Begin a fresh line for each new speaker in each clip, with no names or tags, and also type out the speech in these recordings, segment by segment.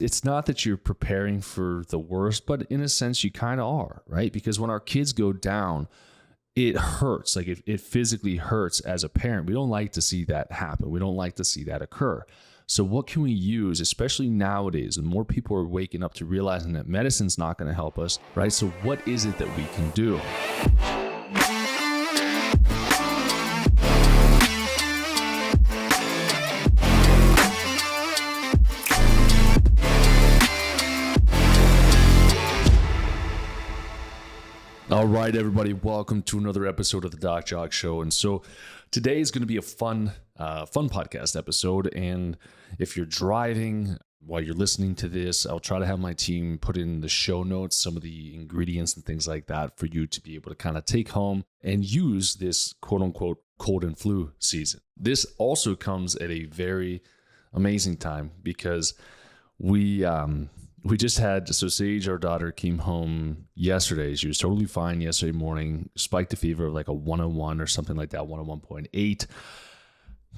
it's not that you're preparing for the worst, but in a sense, you kind of are, right? Because when our kids go down, it hurts. Like it physically hurts as a parent. We don't like to see that happen. We don't like to see that occur. So what can we use, especially nowadays, and more people are waking up to realizing that medicine's not going to help us, right? So what is it that we can do? All right, everybody, welcome to another episode of the Doc Jacque Show. And so today is going to be a fun podcast episode. And if you're driving while you're listening to this, I'll try to have my team put in the show notes, some of the ingredients and things like that for you to be able to kind of take home and use this quote unquote cold and flu season. This also comes at a very amazing time because we just had, so Sage, our daughter, came home yesterday. She was totally fine yesterday morning, spiked a fever of like a 101 or something like that, 101.8,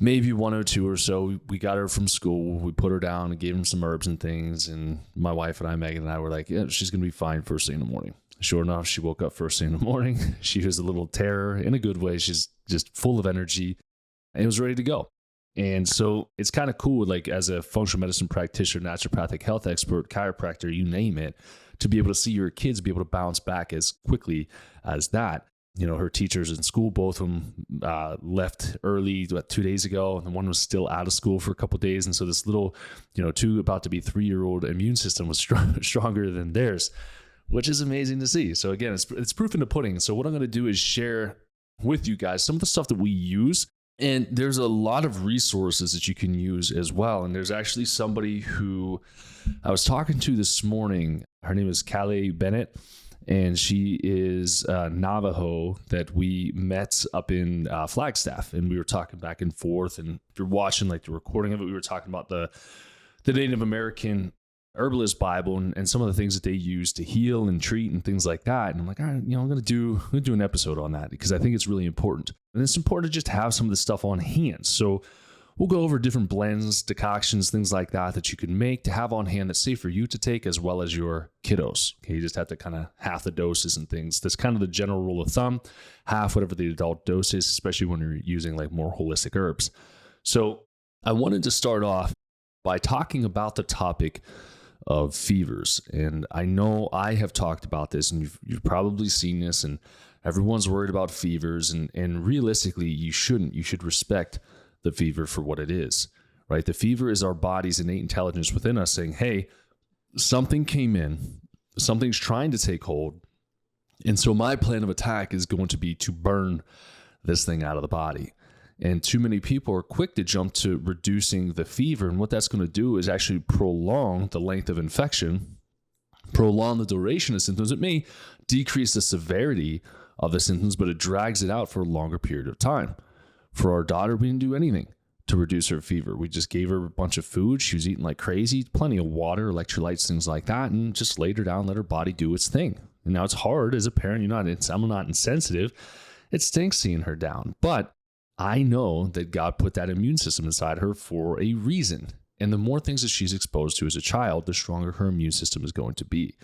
maybe 102 or so. We got her from school. We put her down and gave her some herbs and things. And my wife and I, Megan and I, were like, yeah, she's going to be fine first thing in the morning. Sure enough, she woke up first thing in the morning. She was a little terror in a good way. She's just full of energy and was ready to go. And so it's kind of cool, like as a functional medicine practitioner, naturopathic health expert, chiropractor, you name it, to be able to see your kids be able to bounce back as quickly as that. You know, her teachers in school, both of them left early 2 days ago, and the one was still out of school for a couple of days. And so this little, two about to be 3-year-old immune system was stronger than theirs, which is amazing to see. So again, it's proof in the pudding. So what I'm going to do is share with you guys some of the stuff that we use. And there's a lot of resources that you can use as well. And there's actually somebody who I was talking to this morning. Her name is Callie Bennett, and she is Navajo that we met up in Flagstaff. And we were talking back and forth. And if you're watching like the recording of it, we were talking about the Native American herbalist Bible and some of the things that they use to heal and treat and things like that. And I'm like, all right, I'm going to do an episode on that because I think it's really important. And it's important to just have some of this stuff on hand. So we'll go over different blends, decoctions, things like that you can make to have on hand that's safe for you to take as well as your kiddos. Okay, you just have to kind of half the doses and things. That's kind of the general rule of thumb, half whatever the adult dose is, especially when you're using like more holistic herbs. So I wanted to start off by talking about the topic of fevers. And I know I have talked about this, and you've probably seen this, and everyone's worried about fevers, and realistically, you shouldn't. You should respect the fever for what it is, right? The fever is our body's innate intelligence within us saying, hey, something came in, something's trying to take hold, and so my plan of attack is going to be to burn this thing out of the body. And too many people are quick to jump to reducing the fever. And what that's going to do is actually prolong the length of infection, prolong the duration of symptoms. It may decrease the severity of the symptoms, but it drags it out for a longer period of time. For our daughter, we didn't do anything to reduce her fever. We just gave her a bunch of food. She was eating like crazy, plenty of water, electrolytes, things like that, and just laid her down, let her body do its thing. And now it's hard as a parent. I'm not insensitive. It stinks seeing her down, but I know that God put that immune system inside her for a reason. And the more things that she's exposed to as a child, the stronger her immune system is going to be.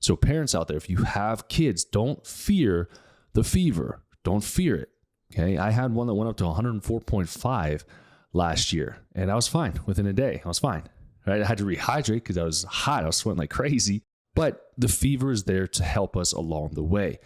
So parents out there, if you have kids, don't fear the fever. Don't fear it. Okay. I had one that went up to 104.5 last year, and I was fine within a day. I was fine. Right? I had to rehydrate because I was hot. I was sweating like crazy, but the fever is there to help us along the way.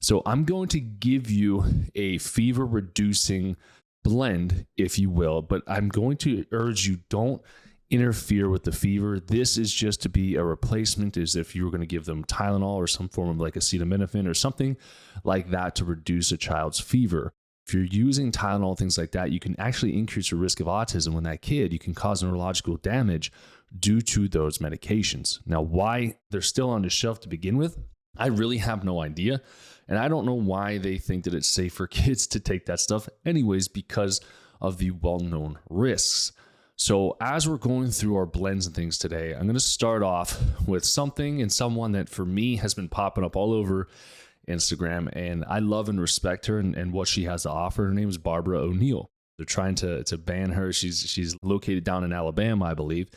So I'm going to give you a fever reducing blend, if you will, but I'm going to urge you, don't interfere with the fever. This is just to be a replacement, as if you were going to give them Tylenol or some form of like acetaminophen or something like that to reduce a child's fever. If you're using Tylenol, things like that, you can actually increase your risk of autism when that kid. You can cause neurological damage due to those medications. Now, why they're still on the shelf to begin with, I really have no idea. And I don't know why they think that it's safe for kids to take that stuff anyways, because of the well-known risks. So as we're going through our blends and things today, I'm going to start off with something and someone that for me has been popping up all over Instagram, and I love and respect her and what she has to offer. Her name is Barbara O'Neill. They're trying to ban her. She's located down in Alabama, I believe.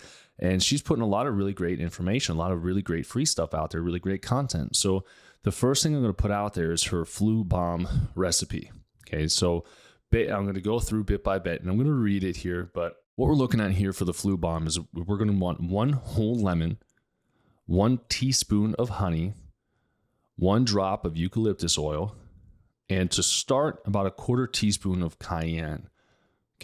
And she's putting a lot of really great information, a lot of really great free stuff out there, really great content. So the first thing I'm going to put out there is her flu bomb recipe. Okay, so I'm going to go through bit by bit, and I'm going to read it here. But what we're looking at here for the flu bomb is we're going to want 1 whole lemon, 1 teaspoon of honey, 1 drop of eucalyptus oil, and to start, about a 1/4 teaspoon of cayenne.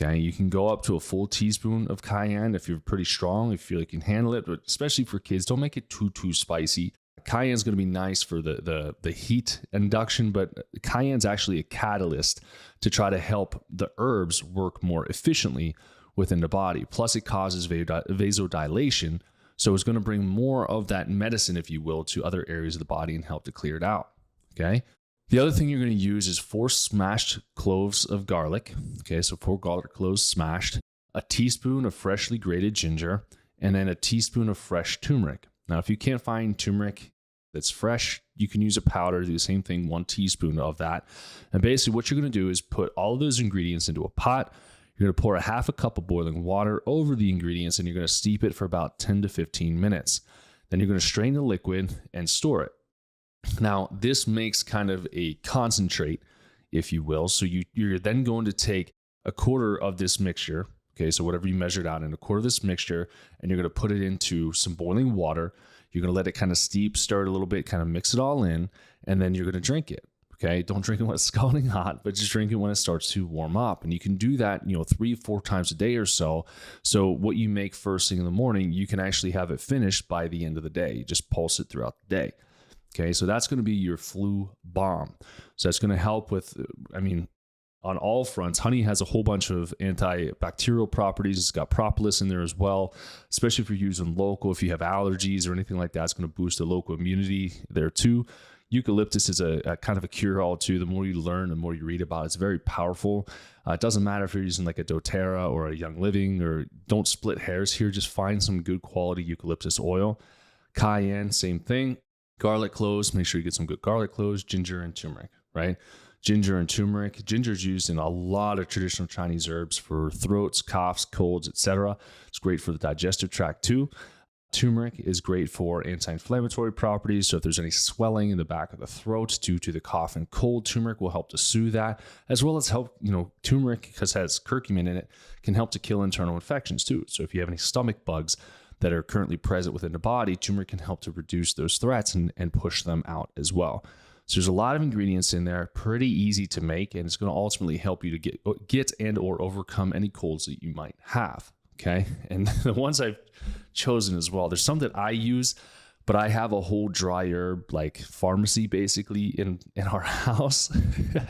Okay, you can go up to a full teaspoon of cayenne if you're pretty strong, if you feel like you can handle it, but especially for kids, don't make it too spicy. Cayenne is going to be nice for the heat induction, but cayenne's actually a catalyst to try to help the herbs work more efficiently within the body. Plus, it causes vasodilation, so it's going to bring more of that medicine, if you will, to other areas of the body and help to clear it out. Okay. The other thing you're going to use is 4 smashed cloves of garlic. Okay, so 4 garlic cloves smashed, a teaspoon of freshly grated ginger, and then a teaspoon of fresh turmeric. Now, if you can't find turmeric that's fresh, you can use a powder, do the same thing, 1 teaspoon of that. And basically what you're going to do is put all of those ingredients into a pot. You're going to pour a 1/2 cup of boiling water over the ingredients, and you're going to steep it for about 10 to 15 minutes. Then you're going to strain the liquid and store it. Now, this makes kind of a concentrate, if you will. So you're then going to take a 1/4 of this mixture. Okay, so whatever you measured out in a 1/4 of this mixture, and you're going to put it into some boiling water. You're going to let it kind of steep, stir it a little bit, kind of mix it all in, and then you're going to drink it. Okay, don't drink it when it's scalding hot, but just drink it when it starts to warm up. And you can do that, 3-4 times a day or so. So what you make first thing in the morning, you can actually have it finished by the end of the day. You just pulse it throughout the day. Okay, so that's going to be your flu bomb. So that's going to help with, on all fronts. Honey has a whole bunch of antibacterial properties. It's got propolis in there as well, especially if you're using local. If you have allergies or anything like that, it's going to boost the local immunity there too. Eucalyptus is a kind of a cure-all too. The more you learn, the more you read about it. It's very powerful. It doesn't matter if you're using like a doTERRA or a Young Living, or don't split hairs here. Just find some good quality eucalyptus oil. Cayenne, same thing. Garlic cloves, make sure you get some good garlic cloves. Ginger and turmeric, right? Ginger and turmeric. Ginger is used in a lot of traditional Chinese herbs for throats, coughs, colds, etc. It's great for the digestive tract too. Turmeric is great for anti-inflammatory properties. So if there's any swelling in the back of the throat due to the cough and cold, turmeric will help to soothe that, as well as help, turmeric, because it has curcumin in it, can help to kill internal infections too. So if you have any stomach bugs that are currently present within the body, turmeric can help to reduce those threats and push them out as well. So there's a lot of ingredients in there, pretty easy to make, and it's going to ultimately help you to get and or overcome any colds that you might have. Okay, and the ones I've chosen as well, there's some that I use, but I have a whole dry herb like pharmacy basically in our house.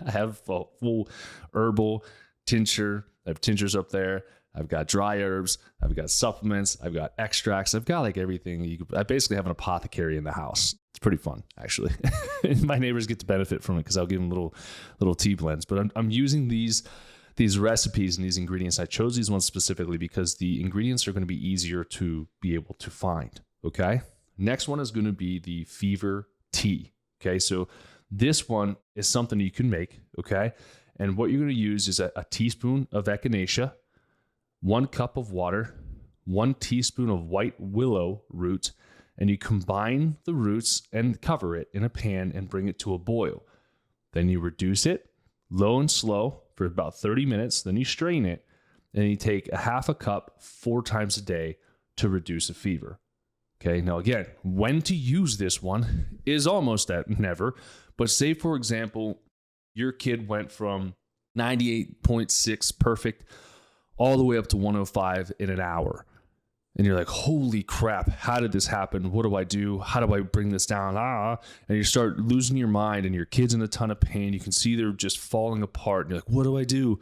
I have a full herbal tincture. I have tinctures up there. I've got dry herbs. I've got supplements. I've got extracts. I've got like everything. I basically have an apothecary in the house. It's pretty fun, actually. And my neighbors get to benefit from it because I'll give them little tea blends. But I'm using these recipes and these ingredients. I chose these ones specifically because the ingredients are going to be easier to be able to find. Okay. Next one is going to be the fever tea. Okay. So this one is something you can make. Okay. And what you're going to use is a teaspoon of echinacea, 1 cup of water, 1 teaspoon of white willow root, and you combine the roots and cover it in a pan and bring it to a boil. Then you reduce it low and slow for about 30 minutes. Then you strain it, and you take a 1/2 cup 4 times a day to reduce a fever. Okay, now again, when to use this one is almost at never, but say for example, your kid went from 98.6 perfect all the way up to 105 in an hour. And you're like, holy crap, how did this happen? What do I do? How do I bring this down? And you start losing your mind, and your kid's in a ton of pain. You can see they're just falling apart. And you're like, what do I do?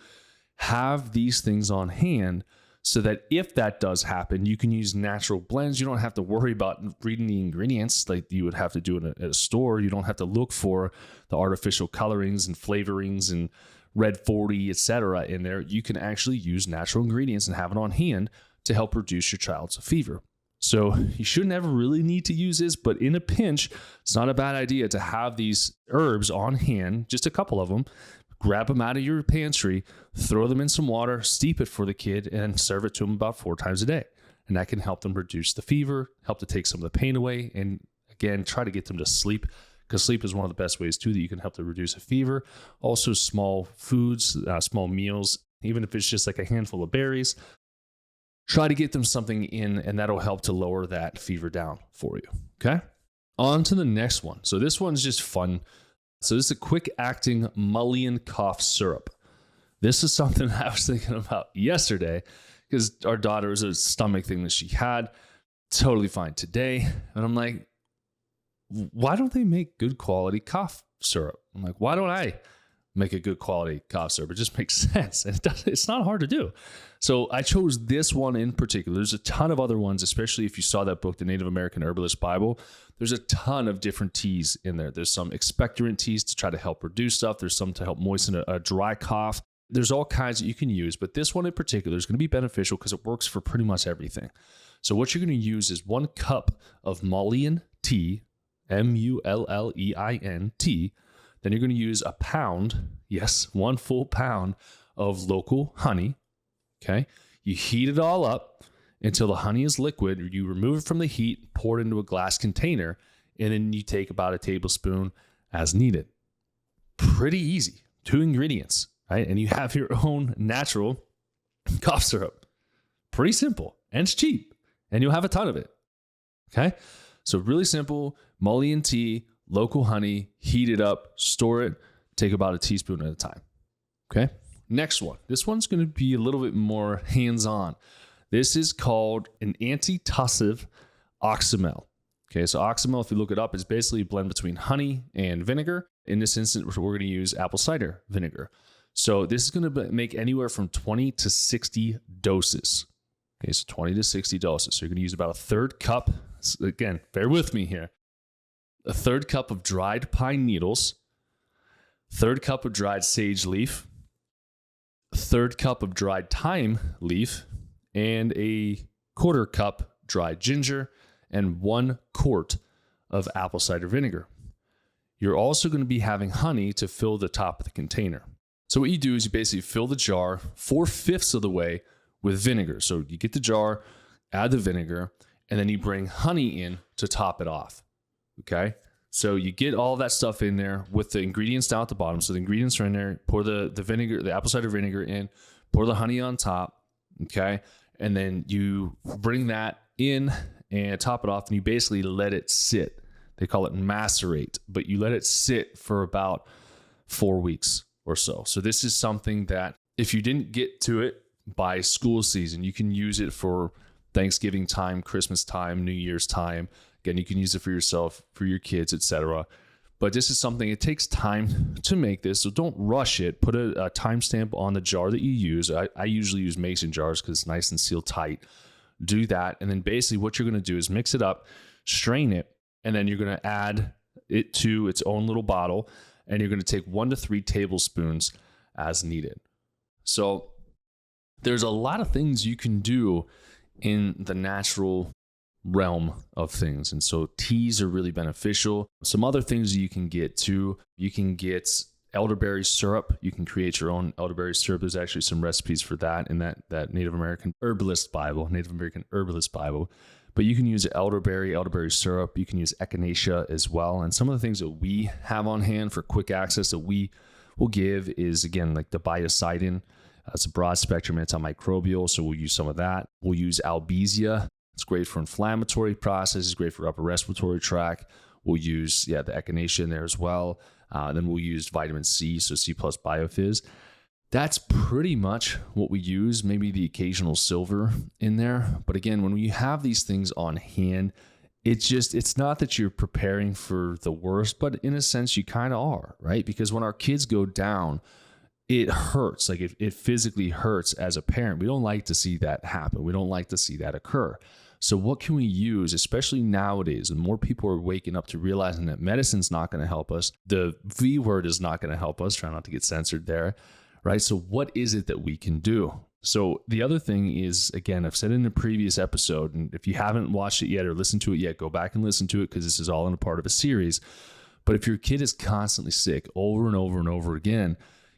Have these things on hand so that if that does happen, you can use natural blends. You don't have to worry about reading the ingredients like you would have to do at a store. You don't have to look for the artificial colorings and flavorings and Red 40, etc. in there. You can actually use natural ingredients and have it on hand to help reduce your child's fever. So you shouldn't ever really need to use this, but in a pinch, it's not a bad idea to have these herbs on hand, just a couple of them. Grab them out of your pantry, throw them in some water, steep it for the kid, and serve it to them about 4 times a day. and that can help them reduce the fever, help to take some of the pain away, and again, try to get them to sleep, because sleep is one of the best ways too that you can help to reduce a fever. Also, small foods, small meals, even if it's just like a handful of berries, try to get them something in, and that'll help to lower that fever down for you. Okay. On to the next one. So this one's just fun. So this is a quick acting Mullein cough syrup. This is something I was thinking about yesterday because our daughter was a stomach thing that she had. Totally fine today. And I'm like, why don't they make good quality cough syrup? I'm like, why don't I make a good quality cough syrup? It just makes sense. And it's not hard to do. So I chose this one in particular. There's a ton of other ones, especially if you saw that book, The Native American Herbalist Bible. There's a ton of different teas in there. There's some expectorant teas to try to help reduce stuff. There's some to help moisten a dry cough. There's all kinds that you can use, but this one in particular is going to be beneficial because it works for pretty much everything. So what you're going to use is 1 cup of Mullein tea, Mullein tea. Then you're going to use a pound, yes, 1 full pound of local honey. Okay. You heat it all up until the honey is liquid. You remove it from the heat, pour it into a glass container, and then you take about a tablespoon as needed. Pretty easy. 2 ingredients, right? And you have your own natural cough syrup. Pretty simple, and it's cheap, and you'll have a ton of it. Okay. So really simple, Mullein tea, local honey, heat it up, store it, take about a teaspoon at a time. Okay. Next one. This one's going to be a little bit more hands-on. This is called an antitussive oxymel. Okay. So oxymel, if you look it up, is basically a blend between honey and vinegar. In this instance, we're going to use apple cider vinegar. So this is going to make anywhere from 20 to 60 doses. Okay. So 20 to 60 doses. So you're going to use about a 1/3 cup. So again, bear with me here. A 1/3 cup of dried pine needles, 1/3 cup of dried sage leaf, 1/3 cup of dried thyme leaf, and a 1/4 cup dried ginger, and 1 quart of apple cider vinegar. You're also going to be having honey to fill the top of the container. So what you do is you basically fill the jar 4/5 of the way with vinegar. So you get the jar, add the vinegar, and then you bring honey in to top it off. Okay. So you get all that stuff in there with the ingredients down at the bottom. So the ingredients are in there, pour the vinegar, the apple cider vinegar in, pour the honey on top. Okay. And then you bring that in and top it off, and you basically let it sit. They call it macerate, but you let it sit for about 4 weeks or so. So this is something that if you didn't get to it by school season, you can use it for Thanksgiving time, Christmas time, New Year's time. Again, you can use it for yourself, for your kids, etc. But this is something, it takes time to make this, so don't rush it. Put a timestamp on the jar that you use. I usually use mason jars because it's nice and sealed tight. Do that, and then basically what you're going to do is mix it up, strain it, and then you're going to add it to its own little bottle, and you're going to take 1 to 3 tablespoons as needed. So there's a lot of things you can do in the natural realm of things. And so teas are really beneficial. Some other things you can get too, you can get elderberry syrup. You can create your own elderberry syrup. There's actually some recipes for that in that Native American Herbalist Bible. But you can use elderberry syrup. You can use echinacea as well. And some of the things that we have on hand for quick access that we will give is, again, like the biocidin. It's a broad spectrum antimicrobial, so we'll use some of that. We'll use albizia. It's great for inflammatory processes, great for upper respiratory tract. We'll use, the echinacea in there as well. Then we'll use vitamin C, so C plus biofizz. That's pretty much what we use, maybe the occasional silver in there. But again, when we have these things on hand, it's not that you're preparing for the worst, but in a sense you kind of are, right? Because when our kids go down, it hurts. Like it physically hurts as a parent. We don't like to see that happen. We don't like to see that occur. So what can we use, especially nowadays, and more people are waking up to realizing that medicine's not going to help us. The V word is not going to help us. Try not to get censored there, right? So what is it that we can do? So the other thing is, again, I've said in a previous episode, and if you haven't watched it yet or listened to it yet, go back and listen to it because this is all in a part of a series. But if your kid is constantly sick over and over and over again,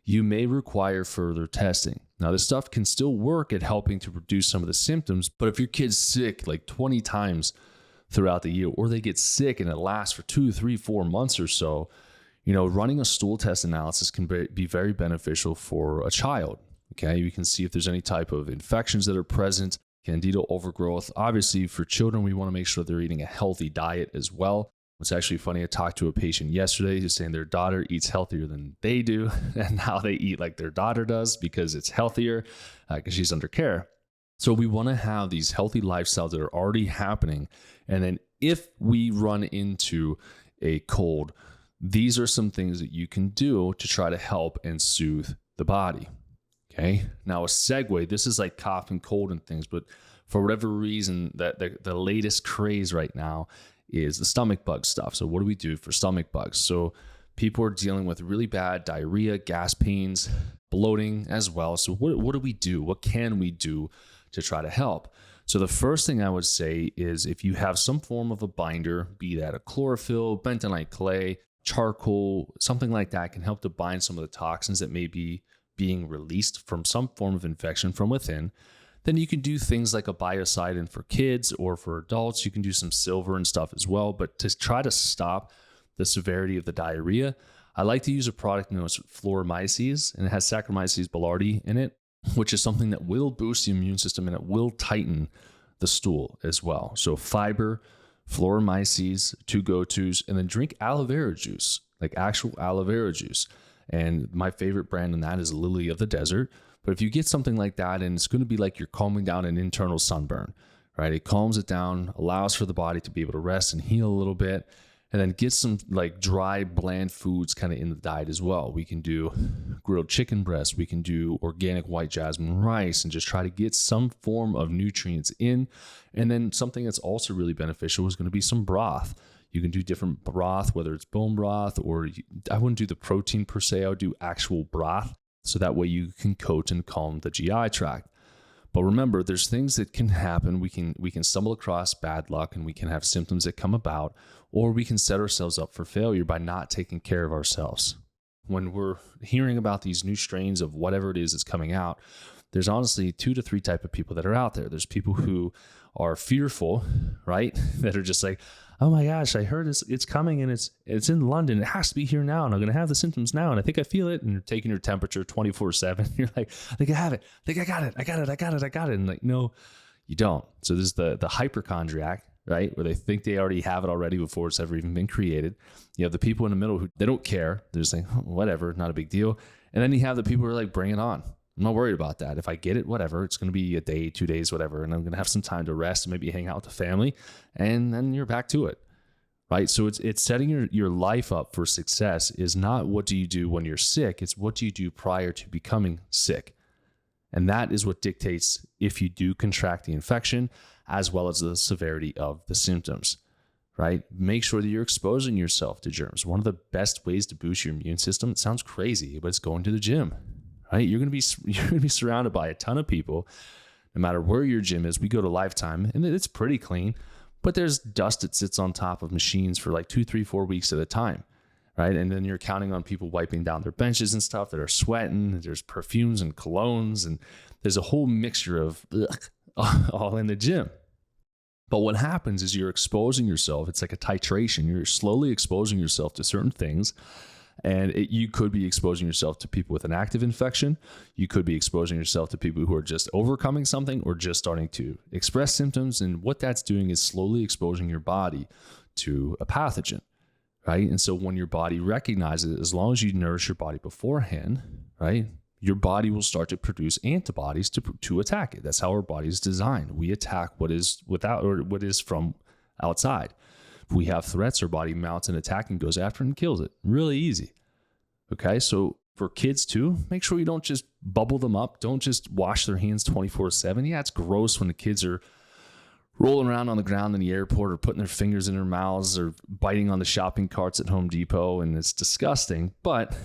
you may require further testing. Now, this stuff can still work at helping to reduce some of the symptoms, but if your kid's sick like 20 times throughout the year, or they get sick and it lasts for 2, 3, 4 months or so, running a stool test analysis can be very beneficial for a child. Okay, you can see if there's any type of infections that are present, candida overgrowth. Obviously, for children, we want to make sure they're eating a healthy diet as well. It's actually funny. I talked to a patient yesterday who's saying their daughter eats healthier than they do, and now they eat like their daughter does because it's healthier, because she's under care. So we want to have these healthy lifestyles that are already happening. And then if we run into a cold, these are some things that you can do to try to help and soothe the body. Okay. Now a segue, this is like cough and cold and things, but for whatever reason, that the latest craze right now is the stomach bug stuff. So what do we do for stomach bugs? So people are dealing with really bad diarrhea, gas pains, bloating as well. So what do we do? What can we do to try to help? So the first thing I would say is if you have some form of a binder, be that a chlorophyll, bentonite clay, charcoal, something like that can help to bind some of the toxins that may be being released from some form of infection from within. Then you can do things like a biocidin for kids, or for adults, you can do some silver and stuff as well. But to try to stop the severity of the diarrhea, I like to use a product known as Phlorimyces, and it has Saccharomyces boulardii in it, which is something that will boost the immune system and it will tighten the stool as well. So fiber, Phlorimyces, 2 go-tos, and then drink aloe vera juice, like actual aloe vera juice. And my favorite brand in that is Lily of the Desert. But if you get something like that, and it's going to be like you're calming down an internal sunburn, right? It calms it down, allows for the body to be able to rest and heal a little bit, and then get some like dry, bland foods kind of in the diet as well. We can do grilled chicken breast. We can do organic white jasmine rice, and just try to get some form of nutrients in. And then something that's also really beneficial is going to be some broth. You can do different broth, whether it's bone broth, or I wouldn't do the protein per se. I would do actual broth. So that way you can coat and calm the GI tract. But remember, there's things that can happen. We can stumble across bad luck, and we can have symptoms that come about, or we can set ourselves up for failure by not taking care of ourselves. When we're hearing about these new strains of whatever it is that's coming out, there's honestly 2 to 3 type of people that are out there. There's people who are fearful, right? That are just like, oh my gosh, I heard it's coming, and it's in London. It has to be here now, and I'm going to have the symptoms now, and I think I feel it. And you're taking your temperature 24/7. You're like, I think I have it. I think I got it. And like, no, you don't. So there's the hypochondriac, right? Where they think they already have it already before it's ever even been created. You have the people in the middle who they don't care. They're just saying, oh, whatever, not a big deal. And then you have the people who are like, bring it on. I'm not worried about that. If I get it, whatever, it's going to be a day, 2 days, whatever. And I'm going to have some time to rest and maybe hang out with the family. And then you're back to it, right? So it's setting your life up for success is not what do you do when you're sick. It's what do you do prior to becoming sick. And that is what dictates if you do contract the infection, as well as the severity of the symptoms, right? Make sure that you're exposing yourself to germs. One of the best ways to boost your immune system, it sounds crazy, but it's going to the gym. Right? You're going to be surrounded by a ton of people, no matter where your gym is. We go to Lifetime, and it's pretty clean, but there's dust that sits on top of machines for like 2, 3, 4 weeks at a time, right? And then you're counting on people wiping down their benches and stuff that are sweating. There's perfumes and colognes, and there's a whole mixture of all in the gym. But what happens is you're exposing yourself. It's like a titration. You're slowly exposing yourself to certain things. And you could be exposing yourself to people with an active infection. You could be exposing yourself to people who are just overcoming something or just starting to express symptoms. And what that's doing is slowly exposing your body to a pathogen, right? And so when your body recognizes it, as long as you nourish your body beforehand, right, your body will start to produce antibodies to attack it. That's how our body is designed. We attack what is without, or what is from outside. If we have threats, our body mounts an attack and goes after it and kills it. Really easy. Okay, so for kids too, make sure you don't just bubble them up. Don't just wash their hands 24/7. Yeah, it's gross when the kids are rolling around on the ground in the airport, or putting their fingers in their mouths, or biting on the shopping carts at Home Depot, and it's disgusting. But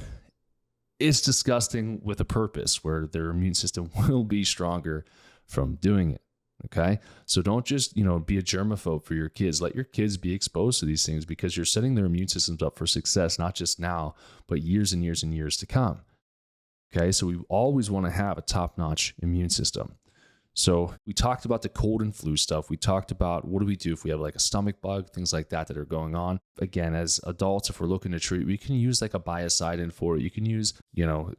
it's disgusting with a purpose, where their immune system will be stronger from doing it. Okay. So don't just, be a germaphobe for your kids. Let your kids be exposed to these things, because you're setting their immune systems up for success, not just now, but years and years and years to come. Okay, so we always want to have a top-notch immune system. So we talked about the cold and flu stuff. We talked about what do we do if we have like a stomach bug, things like that are going on. Again, as adults, if we're looking to treat, we can use like a biocidin for it. You can use,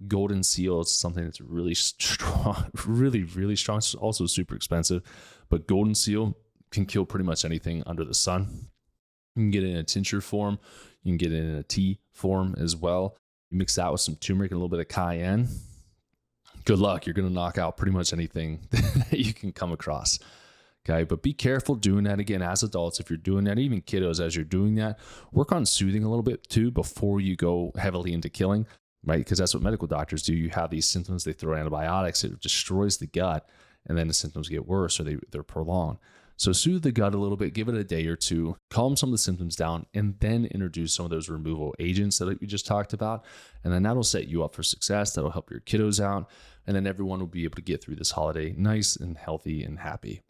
golden seal. It's something that's really strong, really, really strong. It's also super expensive, but golden seal can kill pretty much anything under the sun. You can get it in a tincture form. You can get it in a tea form as well. You mix that with some turmeric and a little bit of cayenne. Good luck. You're going to knock out pretty much anything that you can come across. Okay. But be careful doing that. Again, as adults, if you're doing that, even kiddos, as you're doing that, work on soothing a little bit too before you go heavily into killing, right? Because that's what medical doctors do. You have these symptoms, they throw antibiotics, it destroys the gut, and then the symptoms get worse or they're prolonged. So soothe the gut a little bit, give it a day or two, calm some of the symptoms down, and then introduce some of those removal agents that we just talked about. And then that'll set you up for success. That'll help your kiddos out. And then everyone will be able to get through this holiday nice and healthy and happy.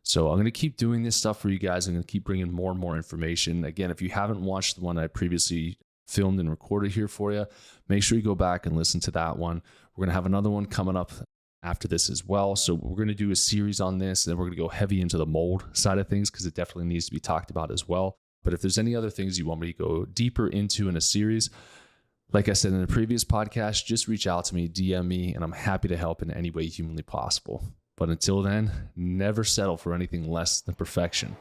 So I'm going to keep doing this stuff for you guys. I'm going to keep bringing more and more information. Again, if you haven't watched the one I previously filmed and recorded here for you, make sure you go back and listen to that one. We're going to have another one coming up after this as well. So we're going to do a series on this, and then we're going to go heavy into the mold side of things because it definitely needs to be talked about as well. But if there's any other things you want me to go deeper into in a series, like I said in the previous podcast, just reach out to me, DM me, and I'm happy to help in any way humanly possible. But until then, never settle for anything less than perfection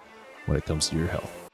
when it comes to your health.